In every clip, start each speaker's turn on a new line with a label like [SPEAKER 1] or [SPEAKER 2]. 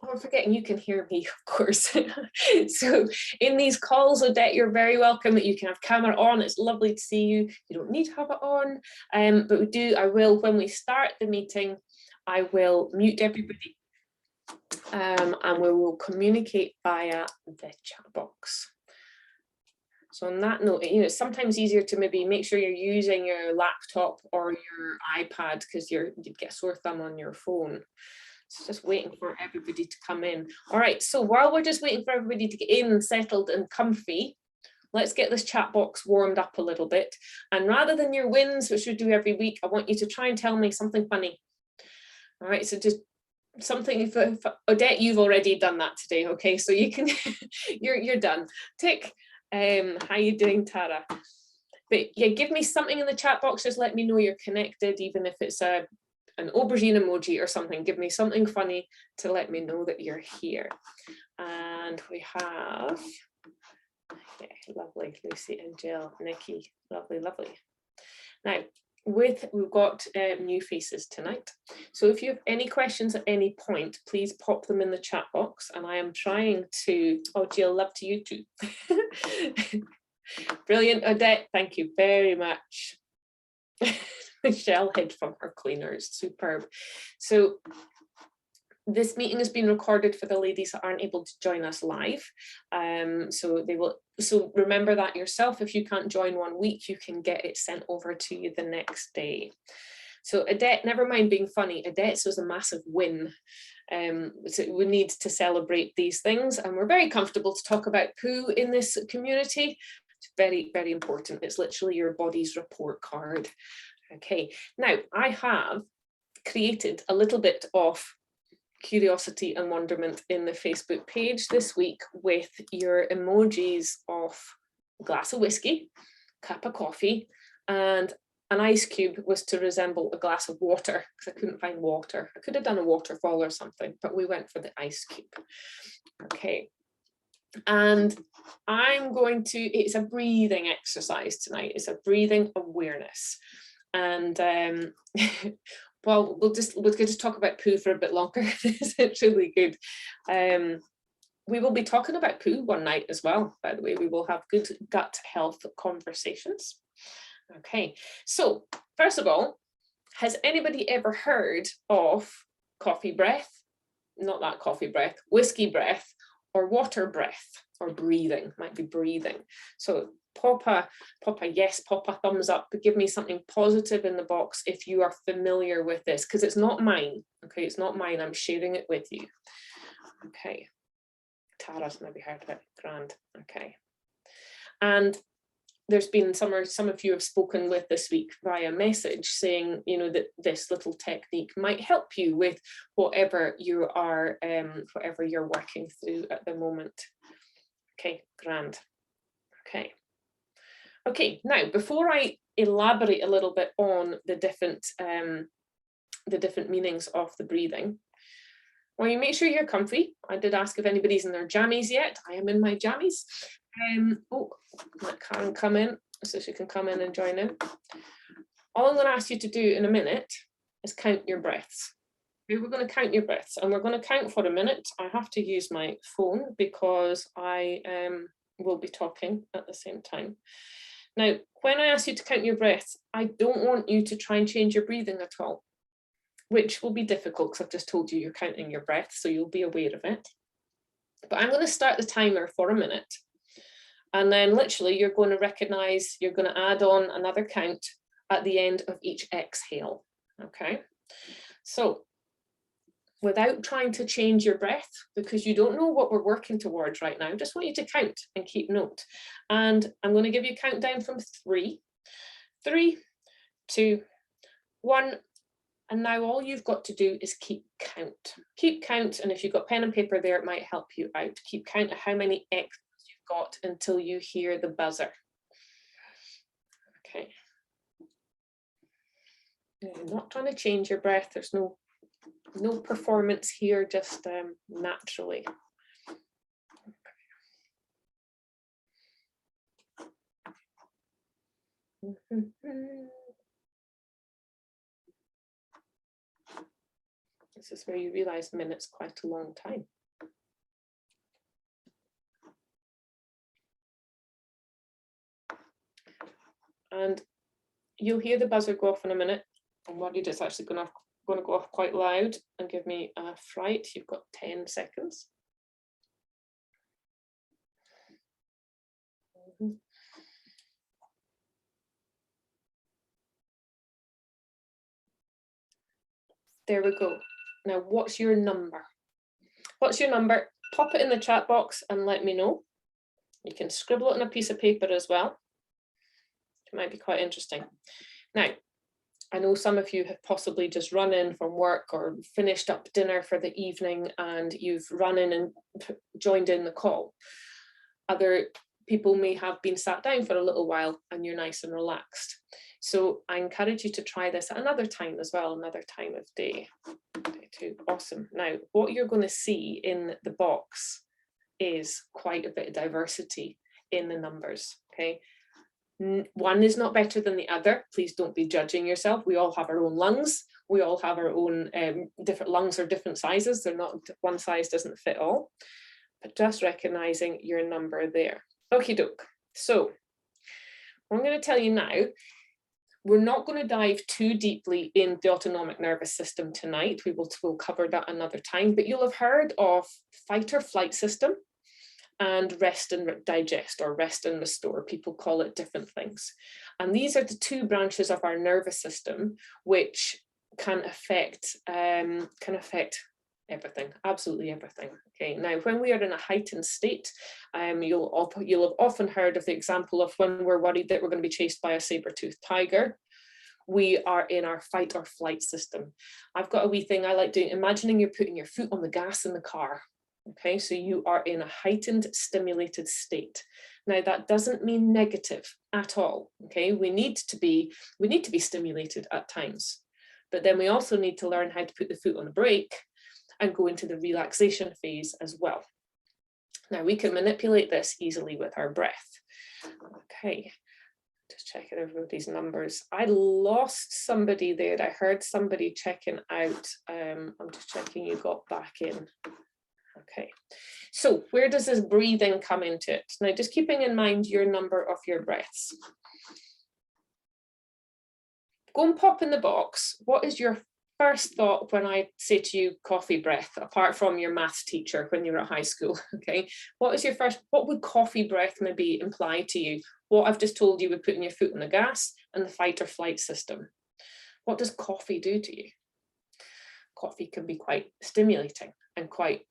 [SPEAKER 1] Oh, I'm forgetting you can hear me, of course. So in these calls, Odette, you're very welcome. That you can have camera on. It's lovely to see you. You don't need to have it on, but I will, when we start the meeting, I will mute everybody, and we will communicate via the chat box. So on that note, you know, it's sometimes easier to maybe make sure you're using your laptop or your iPad, because you'd get a sore thumb on your phone. So just waiting for everybody to come in. All right, so while we're just waiting for everybody to get in, settled and comfy, let's get this chat box warmed up a little bit. And rather than your wins, which we do every week, I want you to try and tell me something funny. All right, so just something, if Odette, you've already done that today, okay? So you can, you're done. Tick. How you doing, Tara? But yeah, give me something in the chat box, just let me know you're connected, even if it's an aubergine emoji or something. Give me something funny to let me know that you're here. And we have, yeah, lovely, Lucy and Jill, Nicky, lovely, lovely. Now, we've got new faces tonight. So if you have any questions at any point, please pop them in the chat box. And I am trying to, oh, Jill, love to you too. Brilliant, Odette, thank you very much. Michelle hid from her cleaners, superb. So this meeting has been recorded for the ladies that aren't able to join us live. So remember that yourself. If you can't join 1 week, you can get it sent over to you the next day. So Odette, never mind being funny, Odette's was a massive win. So we need to celebrate these things, and we're very comfortable to talk about poo in this community. It's very, very important. It's literally your body's report card. Okay, now I have created a little bit of curiosity and wonderment in the Facebook page this week with your emojis of a glass of whiskey, cup of coffee, and an ice cube was to resemble a glass of water, because I couldn't find water. I could have done a waterfall or something, but we went for the ice cube. Okay. And I'm going to, it's a breathing exercise tonight. It's a breathing awareness. And well, we'll just talk about poo for a bit longer. It's really good. We will be talking about poo one night as well, by the way. We will have good gut health conversations. Okay, so first of all, has anybody ever heard of coffee breath? Not that coffee breath, whiskey breath, or water breath, or breathing, might be breathing. So pop a yes, pop a thumbs up, but give me something positive in the box if you are familiar with this, because it's not mine, okay, it's not mine, I'm sharing it with you. Okay, Tara's maybe heard of it, grand, okay. And there's been some of you have spoken with this week via message saying, you know, that this little technique might help you with whatever you are, whatever you're working through at the moment. Okay, grand. Okay. Okay, now before I elaborate a little bit on the different meanings of the breathing, well, you make sure you're comfy. I did ask if anybody's in their jammies yet. I am in my jammies. Oh, let Karen come in so she can come in and join in. All I'm going to ask you to do in a minute is count your breaths. Okay, we're going to count your breaths, and we're going to count for a minute. I have to use my phone because I will be talking at the same time. Now, when I ask you to count your breaths, I don't want you to try and change your breathing at all, which will be difficult because I've just told you you're counting your breaths, so you'll be aware of it. But I'm going to start the timer for a minute. And then literally you're going to recognize, you're going to add on another count at the end of each exhale. Okay. So without trying to change your breath, because you don't know what we're working towards right now, I just want you to count and keep note. And I'm going to give you a countdown from 3, 3, 2, 1. And now all you've got to do is keep count. Keep count, and if you've got pen and paper there, it might help you out. Keep count of how many extras you've got until you hear the buzzer. Okay. I'm not trying to change your breath. There's no performance here, just naturally. This is where you realize minutes quite a long time. And you'll hear the buzzer go off in a minute. I'm worried it's actually going to go off quite loud and give me a fright. You've got 10 seconds. There we go. Now, what's your number? What's your number? Pop it in the chat box and let me know. You can scribble it on a piece of paper as well. It might be quite interesting. Now, I know some of you have possibly just run in from work or finished up dinner for the evening and you've run in and joined in the call. Other people may have been sat down for a little while and you're nice and relaxed. So I encourage you to try this at another time as well, another time of day. Day 2, awesome. Now, what you're going to see in the box is quite a bit of diversity in the numbers, okay? One is not better than the other. Please don't be judging yourself. We all have our own lungs. We all have our own different lungs are different sizes. They're not, one size doesn't fit all, but just recognizing your number there. Okie doke. So what I'm going to tell you now, we're not going to dive too deeply in the autonomic nervous system tonight. We'll cover that another time, but you'll have heard of fight or flight system and rest and digest, or rest and restore. People call it different things. And these are the 2 branches of our nervous system which can affect everything, absolutely everything. Okay, now when we are in a heightened state, you'll have often heard of the example of when we're worried that we're going to be chased by a saber-toothed tiger. We are in our fight or flight system. I've got a wee thing I like doing, imagining you're putting your foot on the gas in the car. Okay, so you are in a heightened, stimulated state. Now that doesn't mean negative at all. Okay, we need to be stimulated at times, but then we also need to learn how to put the foot on the brake and go into the relaxation phase as well. Now we can manipulate this easily with our breath. Okay, just checking everybody's numbers. I lost somebody there. I heard somebody checking out. I'm just checking you got back in. Okay, so where does this breathing come into it? Now, just keeping in mind your number of your breaths. Go and pop in the box. What is your first thought when I say to you coffee breath, apart from your maths teacher when you were at high school? Okay, what would coffee breath maybe imply to you? What I've just told you with putting your foot on the gas and the fight or flight system. What does coffee do to you? Coffee can be quite stimulating and quite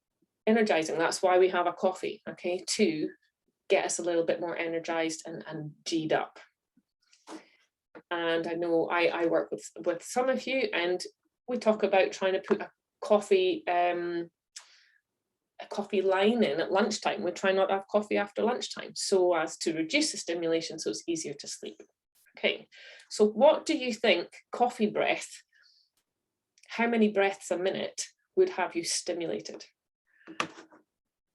[SPEAKER 1] energizing. That's why we have a coffee, okay, to get us a little bit more energized and G'd up. And I know I work with some of you, and we talk about trying to put a coffee line in at lunchtime. We try not to have coffee after lunchtime so as to reduce the stimulation so it's easier to sleep. Okay, so what do you think coffee breath, how many breaths a minute would have you stimulated?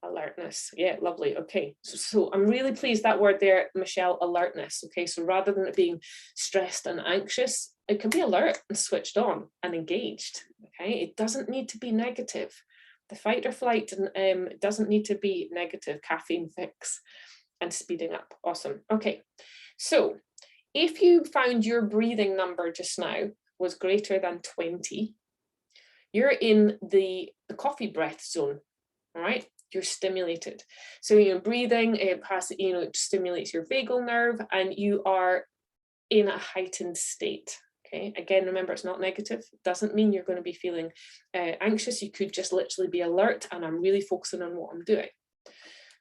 [SPEAKER 1] Alertness, yeah, lovely. Okay, so I'm really pleased that word there, Michelle, alertness. Okay, so rather than it being stressed and anxious, it can be alert and switched on and engaged. Okay, it doesn't need to be negative. The fight or flight doesn't need to be negative. Caffeine fix and speeding up. Awesome. Okay, so if you found your breathing number just now was greater than 20, you're in the coffee breath zone. All right, you're stimulated. So you're breathing, it stimulates your vagal nerve, and you are in a heightened state. Okay, again, remember, it's not negative. It doesn't mean you're going to be feeling anxious. You could just literally be alert, and I'm really focusing on what I'm doing.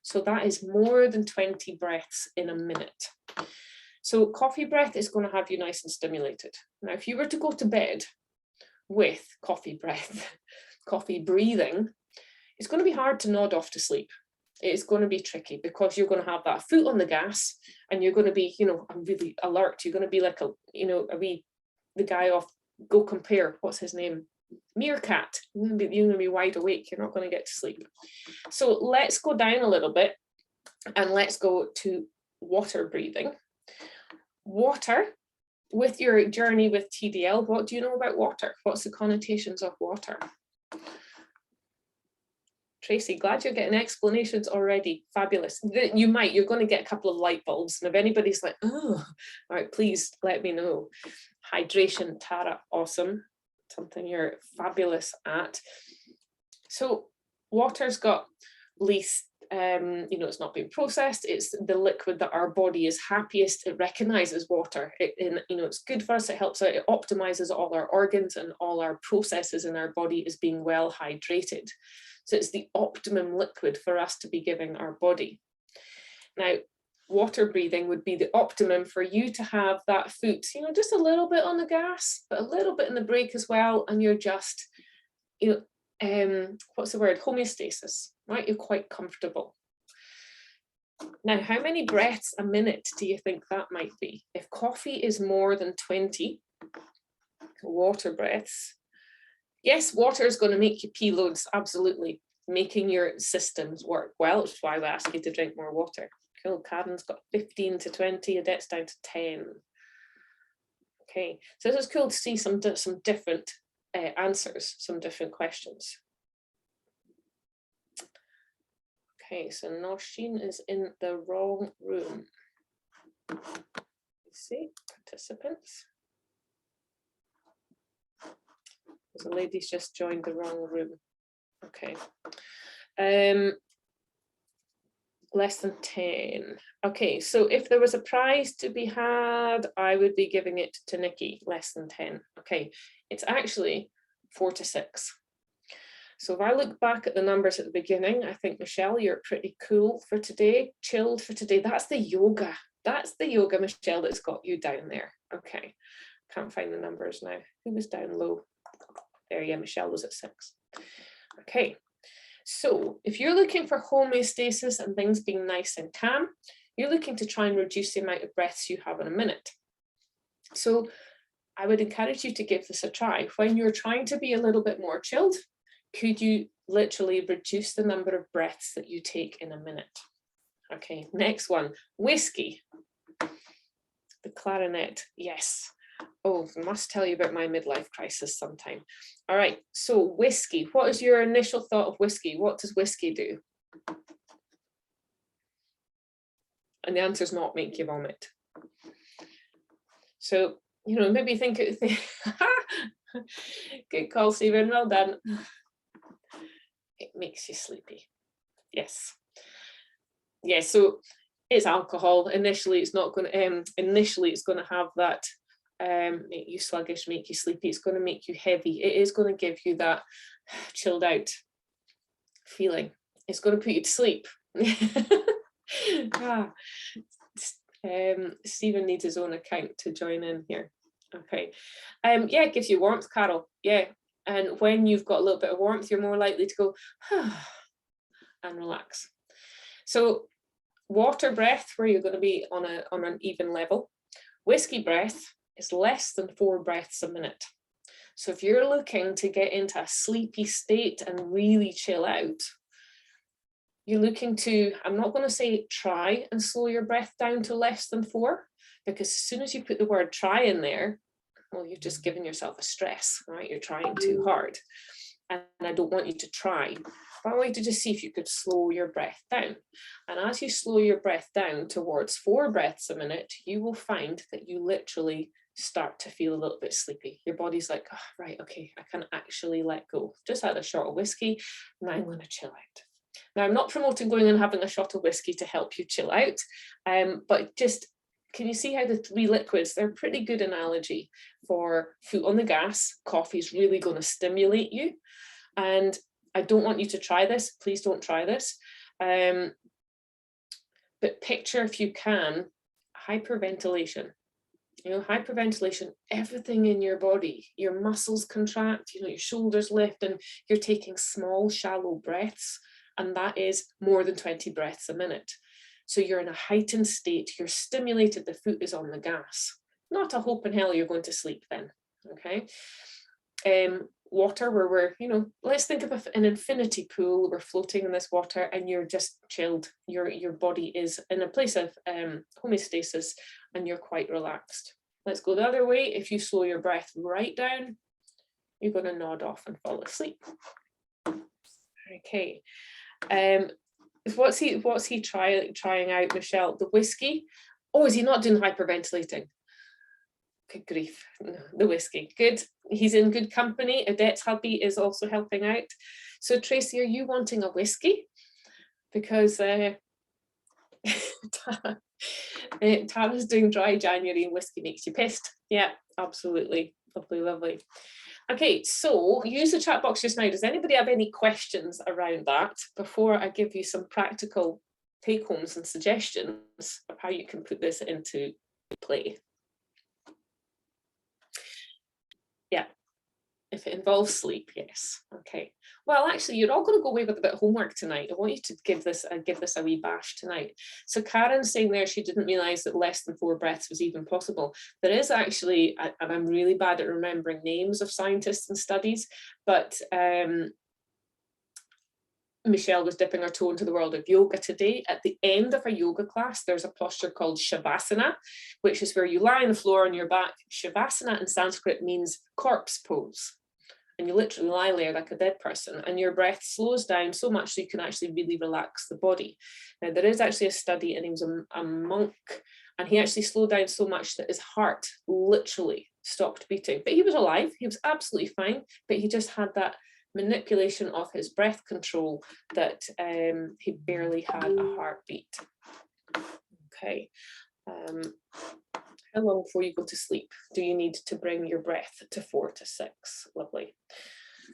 [SPEAKER 1] So that is more than 20 breaths in a minute. So coffee breath is going to have you nice and stimulated. Now, if you were to go to bed with coffee breath, coffee breathing, it's going to be hard to nod off to sleep. It's going to be tricky because you're going to have that foot on the gas and you're going to be, you know, really alert. You're going to be like the guy off Go Compare, what's his name? Meerkat. You're going to be wide awake. You're not going to get to sleep. So let's go down a little bit and let's go to water breathing. Water, with your journey with TDL, what do you know about water? What's the connotations of water? Tracy, glad you're getting explanations already. Fabulous. You're going to get a couple of light bulbs. And if anybody's like, oh, all right, please let me know. Hydration, Tara, awesome. Something you're fabulous at. So water's got least, it's not being processed. It's the liquid that our body is happiest. It recognizes water. It's good for us. It helps out. It optimizes all our organs and all our processes in our body is being well hydrated. So it's the optimum liquid for us to be giving our body. Now, water breathing would be the optimum for you to have that foot, just a little bit on the gas, but a little bit in the brake as well. And you're just, what's the word? Homeostasis, right? You're quite comfortable. Now, how many breaths a minute do you think that might be? If coffee is more than 20 water breaths, yes, water is going to make you pee loads, absolutely, making your systems work well, which is why we ask you to drink more water. Cool, Karen's got 15 to 20, Odette's down to 10. Okay, so this is cool to see some different answers, some different questions. Okay, so Nosheen is in the wrong room. Let's see, participants. The lady's just joined the wrong room. Okay. Less than 10. Okay, so if there was a prize to be had, I would be giving it to Nicky, less than 10. Okay, it's actually 4 to 6. So if I look back at the numbers at the beginning, I think, Michelle, you're pretty cool for today, chilled for today. That's the yoga. That's the yoga, Michelle, that's got you down there. Okay, can't find the numbers now. Who was down low? There, yeah, Michelle was at 6. Okay, so if you're looking for homeostasis and things being nice and calm, you're looking to try and reduce the amount of breaths you have in a minute. So I would encourage you to give this a try. When you're trying to be a little bit more chilled, could you literally reduce the number of breaths that you take in a minute? Okay, next one, whiskey. The clarinet, yes. Oh, I must tell you about my midlife crisis sometime. All right, so whiskey. What is your initial thought of whiskey? What does whiskey do? And the answer is not make you vomit. So, maybe think good call, Stephen, well done. It makes you sleepy. Yes. Yeah, so it's alcohol. Initially, it's not going to, it's going to have that make you sluggish, make you sleepy. It's going to make you heavy. It is going to give you that chilled out feeling. It's going to put you to sleep. Stephen needs his own account to join in here. Okay. Yeah, it gives you warmth, Carol. Yeah. And when you've got a little bit of warmth, you're more likely to go and relax. So water breath, where you're going to be on an even level. Whiskey breath is less than 4 breaths a minute. So if you're looking to get into a sleepy state and really chill out, you're looking to, I'm not going to say try and slow your breath down to less than 4, because as soon as you put the word try in there, well, you're just giving yourself a stress, right? You're trying too hard. And I don't want you to try. But I want you to just see if you could slow your breath down. And as you slow your breath down towards 4 breaths a minute, you will find that you literally start to feel a little bit sleepy. Your body's like, oh, right, okay, I can actually let go. Just had a shot of whiskey, now I'm going to chill out. Now, I'm not promoting going and having a shot of whiskey to help you chill out, but just, can you see how the 3 liquids, they're a pretty good analogy for foot on the gas. Coffee is really going to stimulate you. And I don't want you to try this. Please don't try this. But picture, if you can, hyperventilation. You know, hyperventilation, everything in your body, your muscles contract, you know, your shoulders lift, and you're taking small, shallow breaths, and that is more than 20 breaths a minute. So you're in a heightened state, you're stimulated, the foot is on the gas. Not a hope in hell you're going to sleep then, okay? Water, where we're, you know, let's think of an infinity pool, we're floating in this water and you're just chilled, your body is in a place of homeostasis and you're quite relaxed. Let's go the other way. If you slow your breath right down, you're going to nod off and fall asleep. Okay. What's he trying out, Michelle? The whiskey? Oh, is he not doing hyperventilating? Good grief, no, the whiskey. Good, he's in good company. Odette's hubby is also helping out. So Tracy, are you wanting a whiskey? Because Tara's doing dry January and whiskey makes you pissed. Yeah, absolutely, lovely, lovely. Okay, so use the chat box just now. Does anybody have any questions around that before I give you some practical take-homes and suggestions of how you can put this into play? Yeah, if it involves sleep, yes. Okay. Well, actually, you're all going to go away with a bit of homework tonight. I want you to give this a wee bash tonight. So Karen's saying there she didn't realise that less than 4 breaths was even possible. There is actually, and I'm really bad at remembering names of scientists and studies, but Michelle was dipping her toe into the world of yoga today. At the end of a yoga class, there's a posture called Shavasana, which is where you lie on the floor on your back. Shavasana in Sanskrit means corpse pose. And you literally lie there like a dead person, and your breath slows down so much so you can actually really relax the body. Now, there is actually a study, and he was a monk, and he actually slowed down so much that his heart literally stopped beating. But he was alive, he was absolutely fine, but he just had that manipulation of his breath control that he barely had a heartbeat. Okay. How long before you go to sleep do you need to bring your breath to 4 to 6? Lovely.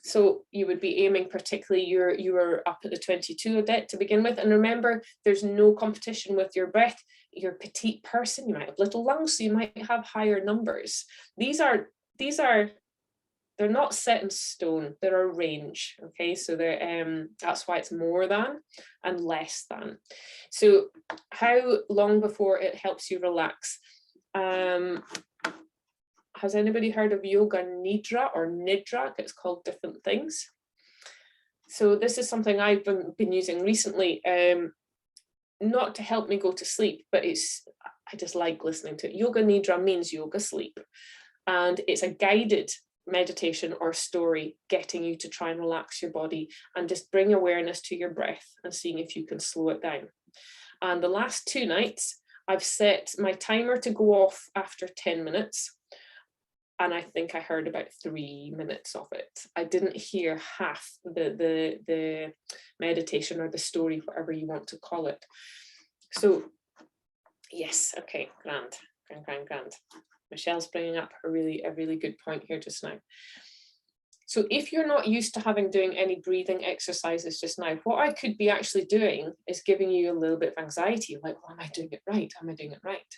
[SPEAKER 1] So you would be aiming, particularly you were up at the 22, Odette, to begin with. And remember, there's no competition with your breath. You're a petite person, you might have little lungs, so you might have higher numbers. They're not set in stone, they're a range, okay? So they're, that's why it's more than and less than. So how long before it helps you relax? Has anybody heard of yoga nidra or nidra? It's called different things. So this is something I've been using recently, not to help me go to sleep, but I just like listening to it. Yoga nidra means yoga sleep, and it's a guided meditation or story getting you to try and relax your body and just bring awareness to your breath and seeing if you can slow it down. And the last 2 nights, I've set my timer to go off after 10 minutes. And I think I heard about 3 minutes of it. I didn't hear half the meditation or the story, whatever you want to call it. So yes, okay, grand. Michelle's bringing up a really good point here just now. So if you're not used to doing any breathing exercises just now, what I could be actually doing is giving you a little bit of anxiety, like, well, am I doing it right? Am I doing it right?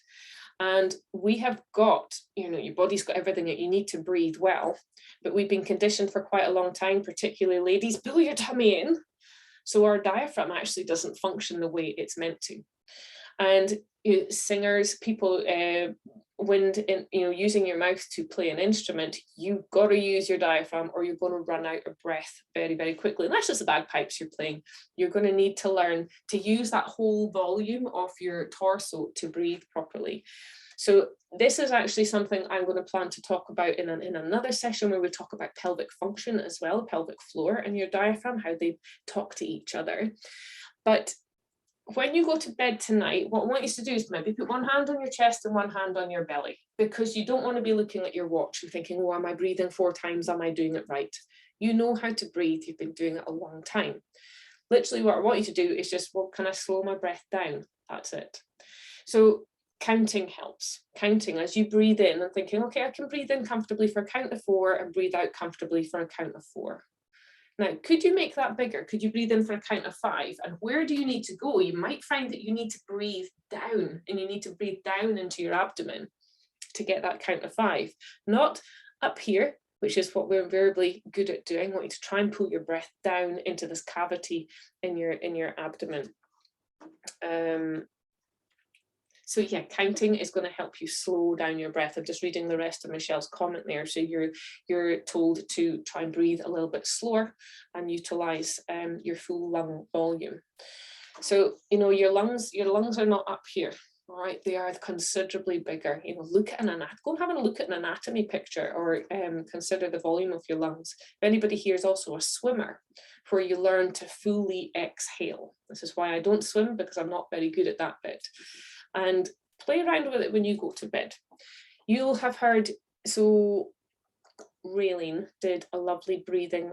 [SPEAKER 1] And we have got, your body's got everything that you need to breathe well, but we've been conditioned for quite a long time, particularly ladies, pull your tummy in. So our diaphragm actually doesn't function the way it's meant to. And singers, people, using your mouth to play an instrument, you've got to use your diaphragm or you're going to run out of breath very, very quickly. And that's just the bagpipes you're playing. You're going to need to learn to use that whole volume of your torso to breathe properly. So this is actually something I'm going to plan to talk about in another session where we talk about pelvic function as well, pelvic floor and your diaphragm, how they talk to each other. But when you go to bed tonight, what I want you to do is maybe put one hand on your chest and one hand on your belly, because you don't want to be looking at your watch and thinking, oh, am I breathing 4 times? Am I doing it right? You know how to breathe. You've been doing it a long time. Literally what I want you to do is just, well, can I slow my breath down? That's it. So counting helps. Counting as you breathe in and thinking, okay, I can breathe in comfortably for a count of 4 and breathe out comfortably for a count of 4. Now, could you make that bigger? Could you breathe in for a count of 5? And where do you need to go? You might find that you need to breathe down, and you need to breathe down into your abdomen to get that count of 5. Not up here, which is what we're invariably good at doing. I want you to try and pull your breath down into this cavity in your abdomen. So yeah, counting is going to help you slow down your breath. I'm just reading the rest of Michelle's comment there. So you're told to try and breathe a little bit slower and utilise your full lung volume. So, you know, your lungs are not up here, all right? They are considerably bigger. You know, look at go and have a look at an anatomy picture, or consider the volume of your lungs. If anybody here is also a swimmer, where you learn to fully exhale. This is why I don't swim, because I'm not very good at that bit. And play around with it when you go to bed. You'll have heard, so Raylene did a lovely breathing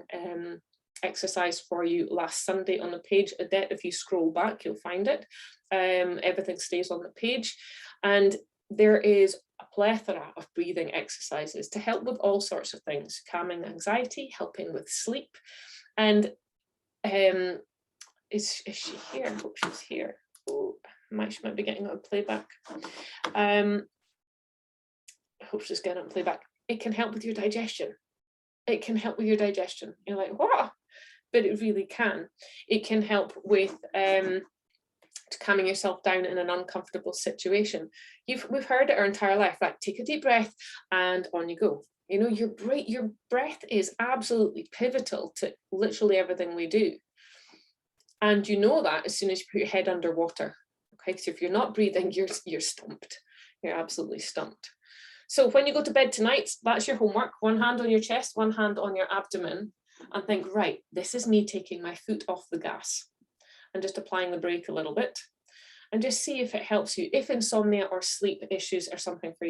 [SPEAKER 1] exercise for you last Sunday on the page. Odette, if you scroll back, you'll find it. Everything stays on the page. And there is a plethora of breathing exercises to help with all sorts of things, calming anxiety, helping with sleep. And is she here? I hope she's here. Oh, she might be getting on playback. I hope she's getting on playback. It can help with your digestion. It can help with your digestion. You're like, what? But it really can. It can help with calming yourself down in an uncomfortable situation. We've heard it our entire life, like take a deep breath and on you go. You know, your breath is absolutely pivotal to literally everything we do. And you know that as soon as you put your head underwater. Okay, so if you're not breathing, you're stumped. You're absolutely stumped. So when you go to bed tonight, that's your homework. One hand on your chest, one hand on your abdomen, and think, right, this is me taking my foot off the gas and just applying the brake a little bit, and just see if it helps you. If insomnia or sleep issues are something for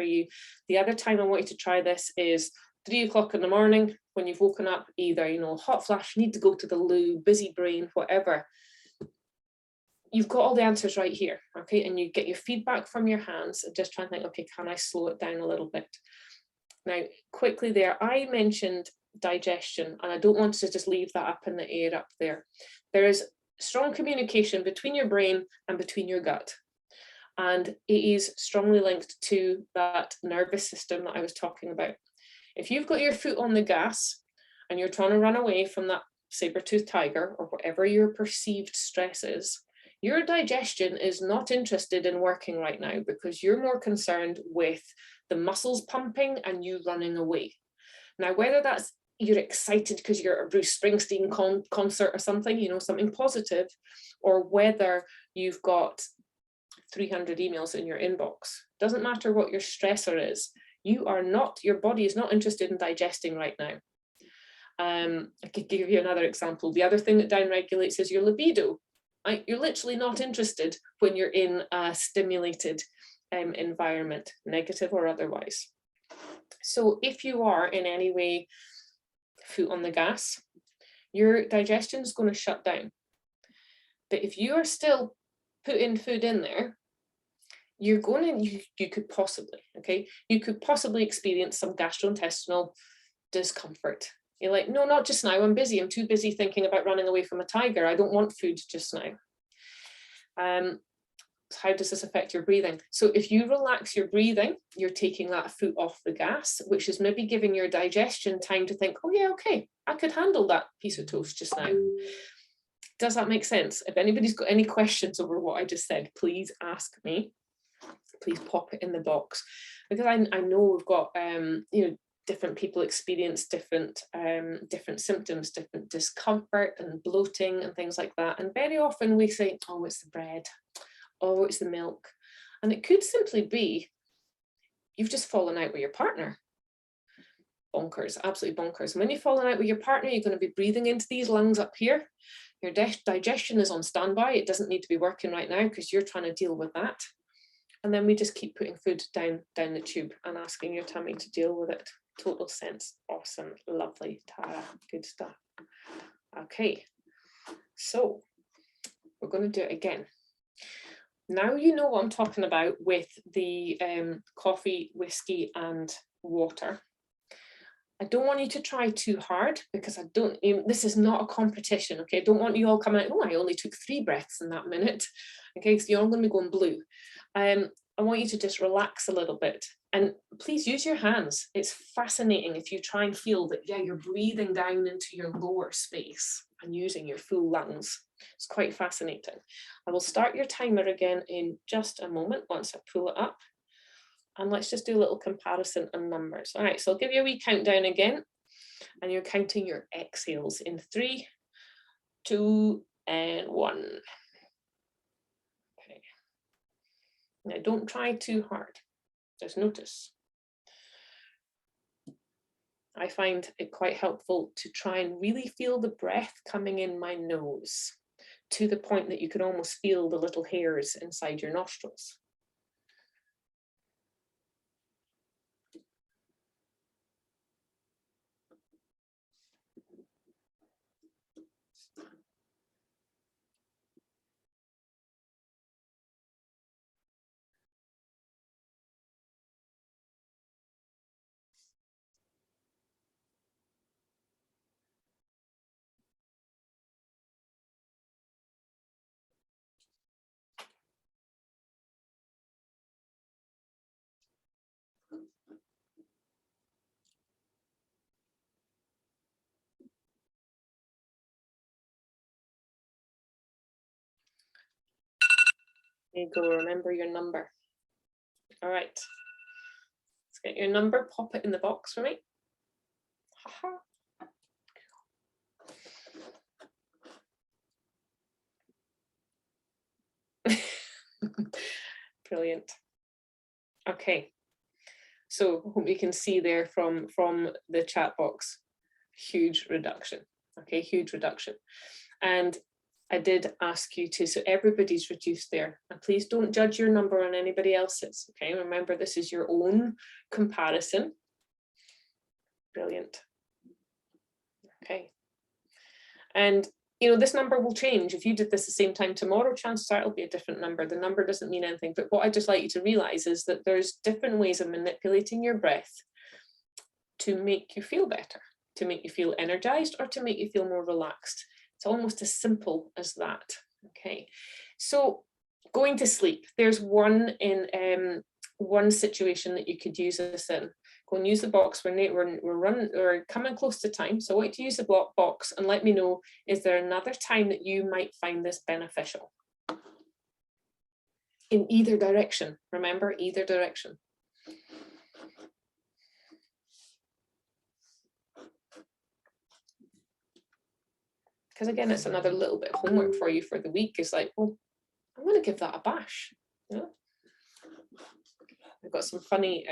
[SPEAKER 1] you. The other time I want you to try this is 3 o'clock in the morning when you've woken up, either, you know, hot flash, need to go to the loo, busy brain, whatever. You've got all the answers right here, okay? And you get your feedback from your hands and just try and think, okay, can I slow it down a little bit? Now, quickly there, I mentioned digestion, and I don't want to just leave that up in the air up there. There is strong communication between your brain and between your gut. And it is strongly linked to that nervous system that I was talking about. If you've got your foot on the gas and you're trying to run away from that saber-toothed tiger or whatever your perceived stress is, your digestion is not interested in working right now, because you're more concerned with the muscles pumping and you running away. Now, whether that's you're excited because you're at a Bruce Springsteen concert or something, you know, something positive, or whether you've got 300 emails in your inbox, doesn't matter what your stressor is. Your body is not interested in digesting right now. I could give you another example. The other thing that downregulates is your libido. You're literally not interested when you're in a stimulated environment, negative or otherwise. So if you are in any way foot on the gas, your digestion is going to shut down. But if you are still putting food in there, you could possibly experience some gastrointestinal discomfort. You're like, no, not just now, I'm busy. I'm too busy thinking about running away from a tiger. I don't want food just now. How does this affect your breathing? So if you relax your breathing, you're taking that foot off the gas, which is maybe giving your digestion time to think, oh yeah, okay, I could handle that piece of toast just now. Does that make sense? If anybody's got any questions over what I just said, please ask me. Please pop it in the box, because I know we've got different people experience different symptoms, different discomfort and bloating and things like that. And very often we say, oh, it's the bread, oh, it's the milk. And it could simply be you've just fallen out with your partner. Bonkers, absolutely bonkers. And when you've fallen out with your partner, you're going to be breathing into these lungs up here. Your digestion is on standby. It doesn't need to be working right now because you're trying to deal with that. And then we just keep putting food down the tube and asking your tummy to deal with it. Total sense. Awesome. Lovely, Tara. Good stuff. Okay. So we're going to do it again. Now you know what I'm talking about with the coffee, whiskey and water. I don't want you to try too hard, because this is not a competition, okay? I don't want you all coming out, oh, I only took 3 breaths in that minute, okay? So you're all going to be going blue. I want you to just relax a little bit, and please use your hands. It's fascinating if you try and feel that, yeah, you're breathing down into your lower space and using your full lungs. It's quite fascinating. I will start your timer again in just a moment once I pull it up. And let's just do a little comparison on numbers. All right, so I'll give you a wee countdown again. And you're counting your exhales in 3, 2, and 1. Okay. Now don't try too hard. Just notice. I find it quite helpful to try and really feel the breath coming in my nose, to the point that you can almost feel the little hairs inside your nostrils. There you go, remember your number. All right, let's get your number, pop it in the box for me. Brilliant. Okay, so hope you can see there from the chat box, huge reduction. Okay, huge reduction. And I did ask you to, so everybody's reduced there, and please don't judge your number on anybody else's. Okay, remember this is your own comparison. Brilliant. Okay, and you know, this number will change. If you did this the same time tomorrow, chances are it'll be a different number. The number doesn't mean anything, but what I'd just like you to realize is that there's different ways of manipulating your breath to make you feel better, to make you feel energized, or to make you feel more relaxed. It's almost as simple as that. Okay, so going to sleep, there's one situation that you could use this in. Go and use the box. We're coming close to time, so I want you to use the box and let me know, is there another time that you might find this beneficial? In either direction, remember, either direction. Because again, it's another little bit of homework for you for the week. It's like, well, I'm going to give that a bash. You know? I've got some funny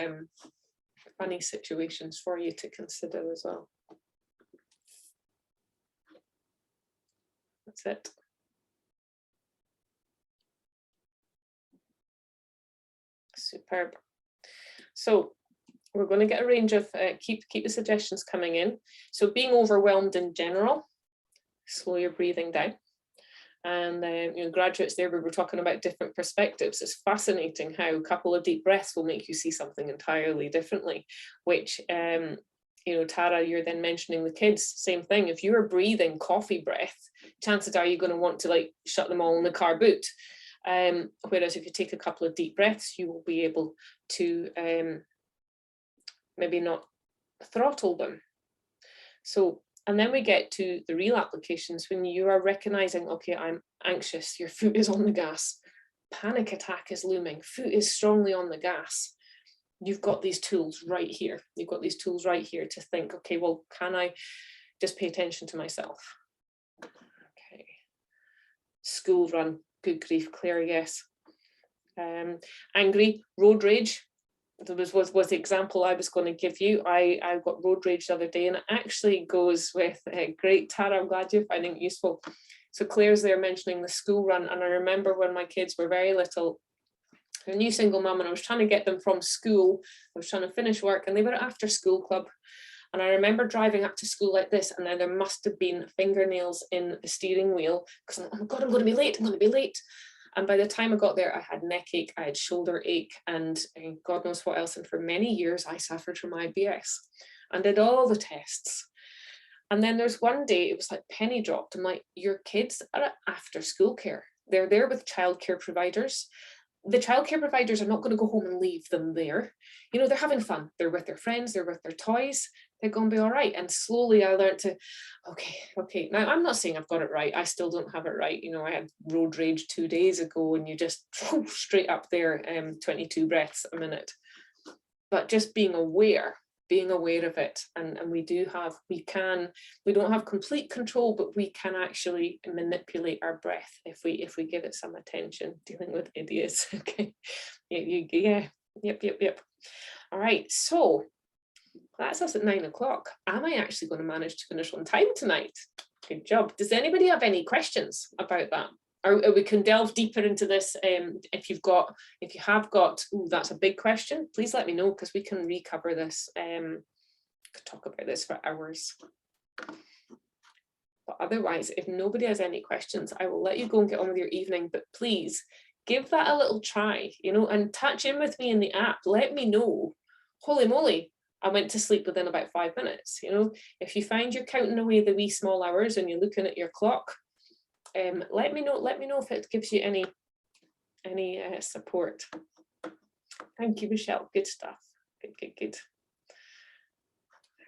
[SPEAKER 1] situations for you to consider as well. That's it. Superb. So we're going to get a range of, keep the suggestions coming in. So being overwhelmed in general, slow your breathing down. And you know, graduates there, we were talking about different perspectives. It's fascinating how a couple of deep breaths will make you see something entirely differently, which, you know, Tara, you're then mentioning the kids, same thing. If you're breathing coffee breath, chances are you're going to want to like shut them all in the car boot. Whereas if you take a couple of deep breaths, you will be able to maybe not throttle them. So, and then we get to the real applications when you are recognizing, okay, I'm anxious, your foot is on the gas, panic attack is looming, foot is strongly on the gas. You've got these tools right here. You've got these tools right here to think, okay, well, can I just pay attention to myself? Okay. School run, good grief, Claire, yes. Angry, road rage. There was the example I was going to give you. I got road rage the other day, and it actually goes with great, Tara, I'm glad you're finding it useful. So Claire's there mentioning the school run, and I remember when my kids were very little, a new single mum, and I was trying to get them from school. I was trying to finish work, and they were at after school club. And I remember driving up to school like this, and then there must have been fingernails in the steering wheel, because oh my God, I'm going to be late, I'm going to be late. And by the time I got there, I had neck ache, I had shoulder ache, and God knows what else. And for many years, I suffered from IBS and did all the tests. And then there's one day, it was like penny dropped. I'm like, your kids are at after school care. They're there with childcare providers. The childcare providers are not going to go home and leave them there. You know, they're having fun. They're with their friends. They're with their toys. They're going to be all right. And slowly I learned to, okay. Now, I'm not saying I've got it right. I still don't have it right. You know, I had road rage 2 days ago and you just straight up there, 22 breaths a minute. But just being aware of it, and we don't have complete control, but we can actually manipulate our breath if we give it some attention. Dealing with idiots. Okay. Yep. All right, so that's us at 9 o'clock. Am I actually going to manage to finish on time tonight? Good job. Does anybody have any questions about that? Or we can delve deeper into this. If you have got, that's a big question, please let me know, because we can recover this. Could talk about this for hours. But otherwise, if nobody has any questions, I will let you go and get on with your evening. But please give that a little try, you know, and touch in with me in the app. Let me know. Holy moly, I went to sleep within about 5 minutes. You know, if you find you're counting away the wee small hours and you're looking at your clock, let me know if it gives you any support. Thank you, Michelle. Good stuff. Good.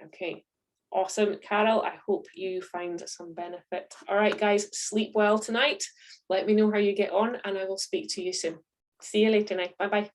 [SPEAKER 1] Okay, awesome. Carol, I hope you find some benefit. All right, guys, sleep well tonight. Let me know how you get on, and I will speak to you soon. See you later night. Bye-bye.